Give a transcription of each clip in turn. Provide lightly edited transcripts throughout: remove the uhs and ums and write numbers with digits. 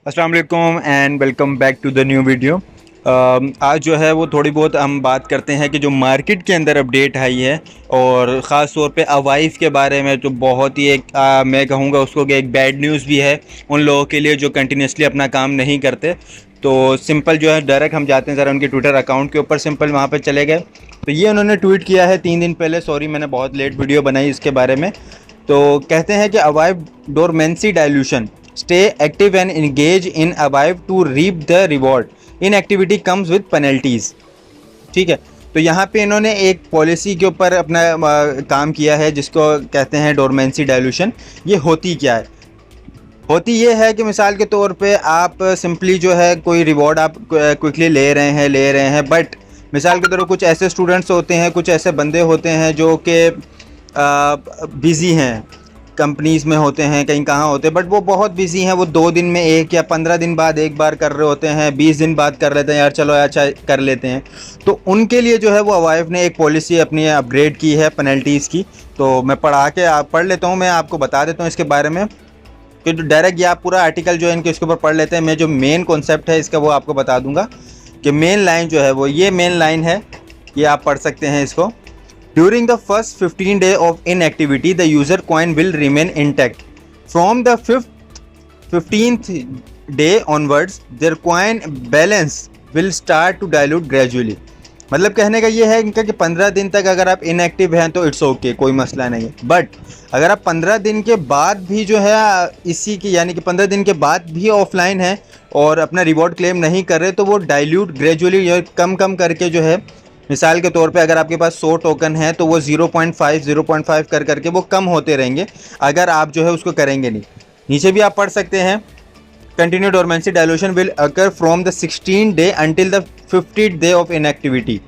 अस्सलाम वालेकुम and welcome back to the new video. आज जो है वो थोड़ी बहुत हम बात करते हैं कि जो मार्केट के अंदर अपडेट आई है और ख़ास तौर पे अवाइफ के बारे में, जो बहुत ही एक मैं कहूँगा उसको कि एक बैड न्यूज़ भी है उन लोगों के लिए जो कंटिन्यूसली अपना काम नहीं करते। तो सिंपल जो है डायरेक्ट हम जाते हैं ज़रा उनके ट्विटर अकाउंट के ऊपर, सिंपल वहाँ पर चले गए तो ये उन्होंने ट्वीट किया है 3 दिन पहले। सॉरी मैंने बहुत लेट वीडियो बनाई इसके बारे में। तो कहते हैं कि Avive dormancy dilution, stay active and engage in Avive to reap the reward, inactivity comes with penalties. ठीक है, तो यहाँ पे इन्होंने एक पॉलिसी के ऊपर अपना काम किया है जिसको कहते हैं डोरमेंसी डाइल्यूशन। ये होती क्या है? होती ये है कि मिसाल के तौर पे आप सिंपली जो है कोई रिवॉर्ड आप क्विकली ले रहे हैं बट मिसाल के तौर पर कुछ ऐसे स्टूडेंट्स होते हैं, कुछ ऐसे बंदे होते हैं जो कि बिज़ी हैं, कंपनीज़ में होते हैं, कहीं कहाँ होते हैं, बट वो बहुत बिज़ी हैं। वो 2 दिन में एक या 15 दिन बाद एक बार कर रहे होते हैं, 20 दिन बाद कर लेते हैं, यार चलो अच्छा कर लेते हैं। तो उनके लिए जो है वो अवाइफ ने एक पॉलिसी अपनी अपग्रेड की है पेनल्टीज़ की। तो मैं पढ़ लेता हूँ, मैं आपको बता देता हूँ इसके बारे में कि जो डायरेक्ट ये आप पूरा आर्टिकल जो है इनके इसके ऊपर पढ़ लेते हैं। मैं जो मेन कॉन्सेप्ट है इसका वो आपको बता दूंगा कि मेन लाइन जो है वो ये मेन लाइन है, ये आप पढ़ सकते हैं इसको। During the first 15 day of inactivity, the user coin will remain intact. From the 15th day onwards, their coin balance will start to dilute gradually. मतलब कहने का ये है इनका कि 15 दिन तक अगर आप इनएक्टिव हैं तो इट्स ओके, कोई मसला नहीं है। बट अगर आप 15 दिन के बाद भी जो है इसी की यानी कि 15 दिन के बाद भी ऑफलाइन है और अपना रिवॉर्ड क्लेम नहीं कर रहे तो वो डाइल्यूट ग्रेजुअली कम कम करके जो है, मिसाल के तौर पे अगर आपके पास 100 टोकन है तो वो 0.5 कर करके वो कम होते रहेंगे अगर आप जो है उसको करेंगे नहीं। नीचे भी आप पढ़ सकते हैं, continue dormancy dilution will occur from the 16 day until the 50th day of inactivity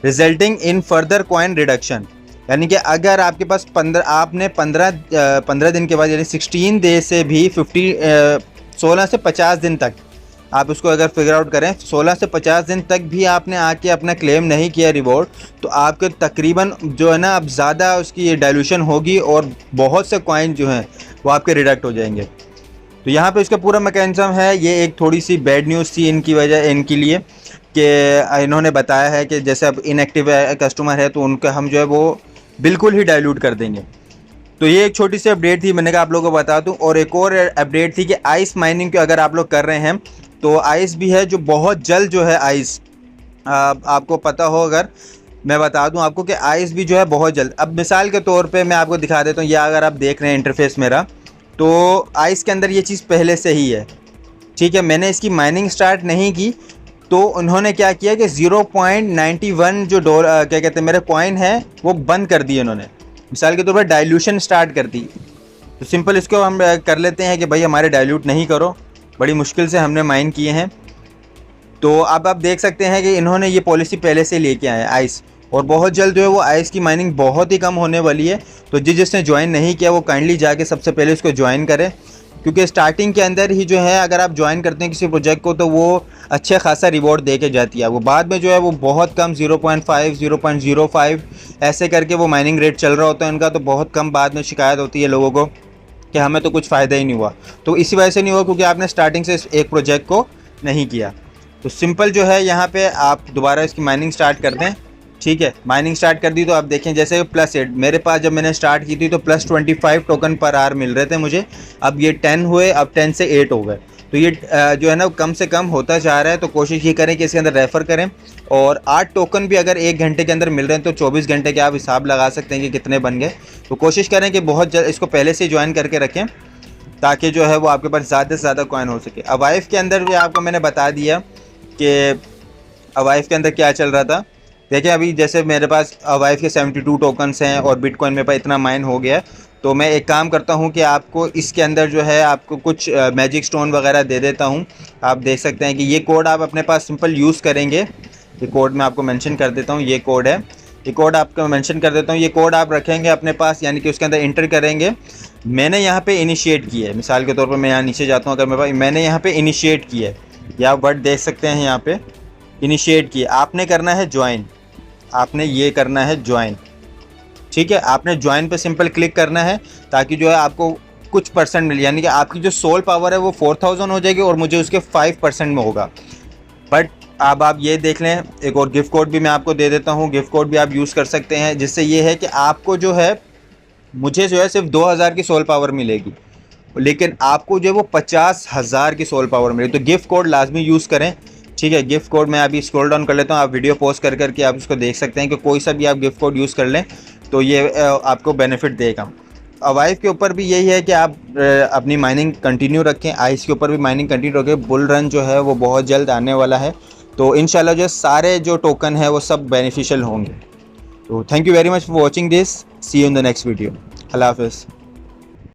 resulting in further coin reduction. यानी कि अगर आपके पास 15 दिन के बाद यानी 16 डे से भी 16 से 50 दिन तक आप उसको अगर फिगर आउट करें, 16 से 50 दिन तक भी आपने आके अपना क्लेम नहीं किया रिवॉर्ड, तो आपके तकरीबन जो है ना अब ज़्यादा उसकी डाइल्यूशन होगी और बहुत से कॉइन जो हैं वो आपके रिडक्ट हो जाएंगे। तो यहाँ पे इसका पूरा मैकेनिज्म है। ये एक थोड़ी सी बैड न्यूज़ थी इनकी वजह इनके लिए कि इन्होंने बताया है कि जैसे अब इनएक्टिव कस्टमर है तो उनका हम जो है वो बिल्कुल ही डाइल्यूट कर देंगे। तो ये एक छोटी सी अपडेट थी, मैंने कहा आप लोगों को बता दूं। और एक और अपडेट थी कि आइस माइनिंग को अगर आप लोग कर रहे हैं तो आइस भी है जो बहुत जल्द जो है आइस आपको पता हो, अगर मैं बता दूं आपको कि आइस भी जो है बहुत जल्द। अब मिसाल के तौर पे मैं आपको दिखा देता हूँ, या अगर आप देख रहे हैं इंटरफेस मेरा, तो आइस के अंदर ये चीज़ पहले से ही है। ठीक है, मैंने इसकी माइनिंग स्टार्ट नहीं की तो उन्होंने क्या किया कि 0.91 जो क्या कहते हैं मेरे कॉइन है वो बंद कर दिए उन्होंने। मिसाल के तौर पर डाइल्यूशन स्टार्ट कर दी। तो सिंपल इसको हम कर लेते हैं कि भाई हमारे डाइल्यूट नहीं करो, बड़ी मुश्किल से हमने माइन किए हैं। तो अब आप देख सकते हैं कि इन्होंने ये पॉलिसी पहले से लेके आए आइस, और बहुत जल्द जो है वो आइस की माइनिंग बहुत ही कम होने वाली है। तो जिसने ज्वाइन नहीं किया वो काइंडली जाके सबसे पहले उसको ज्वाइन करें, क्योंकि स्टार्टिंग के अंदर ही जो है अगर आप ज्वाइन करते हैं किसी प्रोजेक्ट को तो वो अच्छे खासा रिवॉर्ड दे के जाती है। वो बाद में जो है वो बहुत कम 0.5 0.05 ऐसे करके वो माइनिंग रेट चल रहा होता है उनका। तो बहुत कम बाद में शिकायत होती है लोगों को कि हमें तो कुछ फ़ायदा ही नहीं हुआ। तो इसी वजह से नहीं हुआ क्योंकि आपने स्टार्टिंग से एक प्रोजेक्ट को नहीं किया। तो सिंपल जो है यहाँ पे आप दोबारा इसकी माइनिंग स्टार्ट कर दें। ठीक है, माइनिंग स्टार्ट कर दी तो आप देखें जैसे +8 मेरे पास जब मैंने स्टार्ट की थी तो +25 टोकन पर आवर मिल रहे थे मुझे। अब ये 10 हुए, अब 10 से 8 हो गए। तो ये जो है ना कम से कम होता जा रहा है। तो कोशिश ये करें कि इसके अंदर रेफ़र करें। और 8 टोकन भी अगर 1 घंटे के अंदर मिल रहे हैं तो 24 घंटे के आप हिसाब लगा सकते हैं कि कितने बन गए। तो कोशिश करें कि बहुत जल्द इसको पहले से ज्वाइन करके रखें ताकि जो है वो आपके पास ज़्यादा से ज़्यादा कॉइन हो सके। अवाइफ के अंदर भी आपको मैंने बता दिया कि अवाइफ के अंदर क्या चल रहा था। देखिए अभी जैसे मेरे पास अवाइफ के 72 टोकन्स हैं और बिटकॉइन मेरे पास इतना माइन हो गया है। तो मैं एक काम करता हूँ कि आपको इसके अंदर जो है आपको कुछ मैजिक स्टोन वगैरह दे देता हूँ। आप देख सकते हैं कि ये कोड आप अपने पास सिंपल यूज़ करेंगे। ये कोड मैं आपको मेंशन कर देता हूँ, ये कोड है, ये कोड आपको मेंशन कर देता हूँ। ये कोड आप रखेंगे अपने पास, यानी कि उसके अंदर इंटर करेंगे। मैंने यहाँ पे इनिशिएट किया है, मिसाल के तौर पर मैं यहाँ नीचे जाता हूँ, अगर मेरे पास मैंने यहाँ पे इनिशिएट किया है, या आप वर्ड देख सकते हैं यहाँ पे इनिशिएट किया। आपने करना है ज्वाइन, आपने ये करना है ज्वाइन। ठीक है, आपने ज्वाइन पे सिंपल क्लिक करना है ताकि जो है आपको कुछ परसेंट मिल, यानी कि आपकी जो सोल पावर है वो 4000 हो जाएगी और मुझे उसके 5% में होगा। बट अब आप ये देख लें, एक और गिफ्ट कोड भी मैं आपको दे देता हूँ, गिफ्ट कोड भी आप यूज़ कर सकते हैं, जिससे ये है कि आपको जो है, मुझे जो है सिर्फ 2000 की सोल पावर मिलेगी, लेकिन आपको जो है वो 50,000 की सोल पावर मिलेगी। तो गिफ्ट कोड लाजमी यूज़ करें, ठीक है। गिफ्ट कोड मैं अभी स्क्रॉल डाउन कर लेता हूँ, आप वीडियो पॉज कर करके आप उसको देख सकते हैं कि कोई सा भी आप गिफ्ट कोड यूज़ कर लें तो ये आपको बेनिफिट देगा। अवाइव के ऊपर भी यही है कि आप अपनी माइनिंग कंटिन्यू रखें, आइस के ऊपर भी माइनिंग कंटिन्यू रखें। बुल रन जो है वो बहुत जल्द आने वाला है, तो इंशाल्लाह जो सारे जो टोकन है वो सब बेनिफिशियल होंगे। तो thank you very much for watching this, see you in the next video. अल्लाह हाफ़िज़।